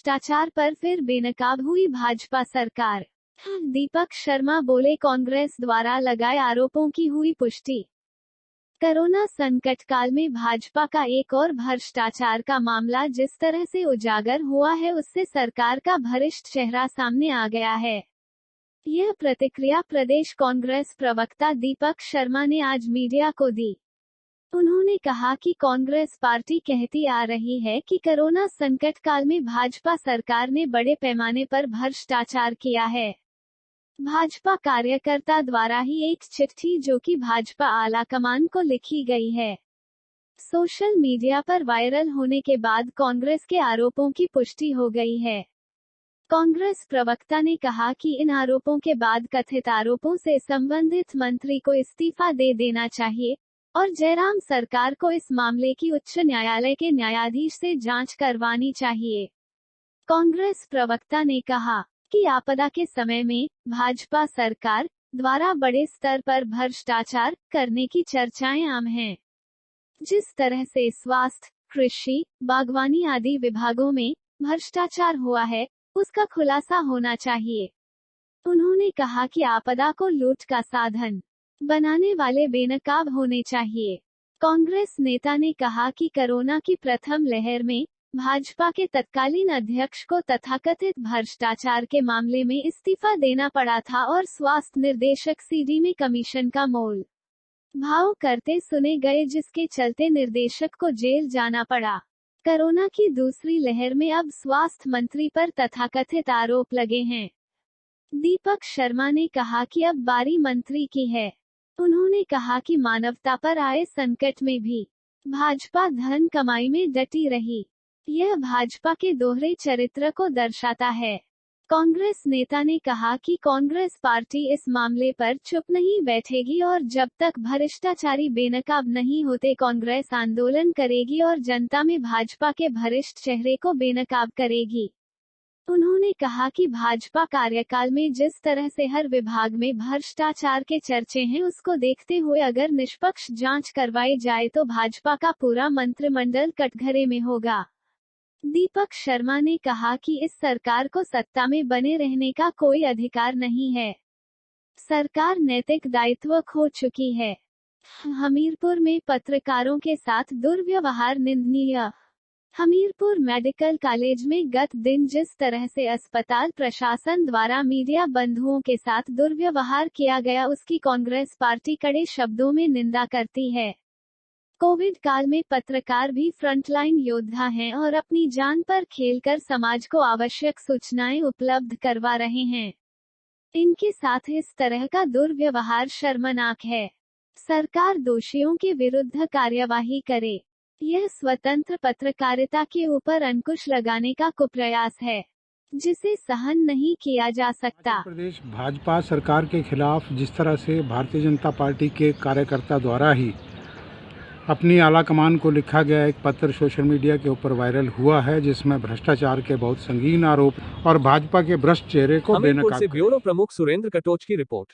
भ्रष्टाचार पर फिर बेनकाब हुई भाजपा सरकार। दीपक शर्मा बोले, कांग्रेस द्वारा लगाए आरोपों की हुई पुष्टि। कोरोना संकट काल में भाजपा का एक और भ्रष्टाचार का मामला जिस तरह से उजागर हुआ है, उससे सरकार का भ्रष्ट चेहरा सामने आ गया है। यह प्रतिक्रिया प्रदेश कांग्रेस प्रवक्ता दीपक शर्मा ने आज मीडिया को दी। उन्होंने कहा कि कांग्रेस पार्टी कहती आ रही है कि कोरोना संकट काल में भाजपा सरकार ने बड़े पैमाने पर भ्रष्टाचार किया है। भाजपा कार्यकर्ता द्वारा ही एक चिट्ठी जो कि भाजपा आलाकमान को लिखी गई है, सोशल मीडिया पर वायरल होने के बाद कांग्रेस के आरोपों की पुष्टि हो गई है। कांग्रेस प्रवक्ता ने कहा कि इन आरोपों के बाद कथित आरोपों से संबंधित मंत्री को इस्तीफा दे देना चाहिए और जयराम सरकार को इस मामले की उच्च न्यायालय के न्यायाधीश से जांच करवानी चाहिए। कांग्रेस प्रवक्ता ने कहा कि आपदा के समय में भाजपा सरकार द्वारा बड़े स्तर पर भ्रष्टाचार करने की चर्चाएं आम हैं। जिस तरह से स्वास्थ्य, कृषि, बागवानी आदि विभागों में भ्रष्टाचार हुआ है, उसका खुलासा होना चाहिए। उन्होंने कहा कि आपदा को लूट का साधन बनाने वाले बेनकाब होने चाहिए। कांग्रेस नेता ने कहा कि कोरोना की प्रथम लहर में भाजपा के तत्कालीन अध्यक्ष को तथाकथित भ्रष्टाचार के मामले में इस्तीफा देना पड़ा था और स्वास्थ्य निर्देशक सीडी में कमीशन का मोल भाव करते सुने गए, जिसके चलते निर्देशक को जेल जाना पड़ा। कोरोना की दूसरी लहर में अब स्वास्थ्य मंत्री पर तथाकथित आरोप लगे हैं। दीपक शर्मा ने कहा कि अब बारी मंत्री की है। उन्होंने कहा कि मानवता पर आए संकट में भी भाजपा धन कमाई में डटी रही। यह भाजपा के दोहरे चरित्र को दर्शाता है। कांग्रेस नेता ने कहा कि कांग्रेस पार्टी इस मामले पर चुप नहीं बैठेगी और जब तक भ्रष्टाचारी बेनकाब नहीं होते कांग्रेस आंदोलन करेगी और जनता में भाजपा के भ्रष्ट चेहरे को बेनकाब करेगी। उन्होंने कहा कि भाजपा कार्यकाल में जिस तरह से हर विभाग में भ्रष्टाचार के चर्चे हैं, उसको देखते हुए अगर निष्पक्ष जांच करवाई जाए तो भाजपा का पूरा मंत्रिमंडल कटघरे में होगा। दीपक शर्मा ने कहा कि इस सरकार को सत्ता में बने रहने का कोई अधिकार नहीं है। सरकार नैतिक दायित्व खो चुकी है। हमीरपुर में पत्रकारों के साथ दुर्व्यवहार निंदनीय। हमीरपुर मेडिकल कॉलेज में गत दिन जिस तरह से अस्पताल प्रशासन द्वारा मीडिया बंधुओं के साथ दुर्व्यवहार किया गया, उसकी कांग्रेस पार्टी कड़े शब्दों में निंदा करती है। कोविड काल में पत्रकार भी फ्रंटलाइन योद्धा हैं और अपनी जान पर खेलकर समाज को आवश्यक सूचनाएं उपलब्ध करवा रहे हैं। इनके साथ इस तरह का दुर्व्यवहार शर्मनाक है। सरकार दोषियों के विरुद्ध कार्यवाही करे। यह स्वतंत्र पत्रकारिता के ऊपर अंकुश लगाने का कुप्रयास है, जिसे सहन नहीं किया जा सकता। प्रदेश भाजपा सरकार के खिलाफ जिस तरह से भारतीय जनता पार्टी के कार्यकर्ता द्वारा ही अपनी आलाकमान को लिखा गया एक पत्र सोशल मीडिया के ऊपर वायरल हुआ है, जिसमें भ्रष्टाचार के बहुत संगीन आरोप और भाजपा के भ्रष्ट चेहरे को बेनकाब। ब्यूरो प्रमुख सुरेंद्र कटोच की रिपोर्ट।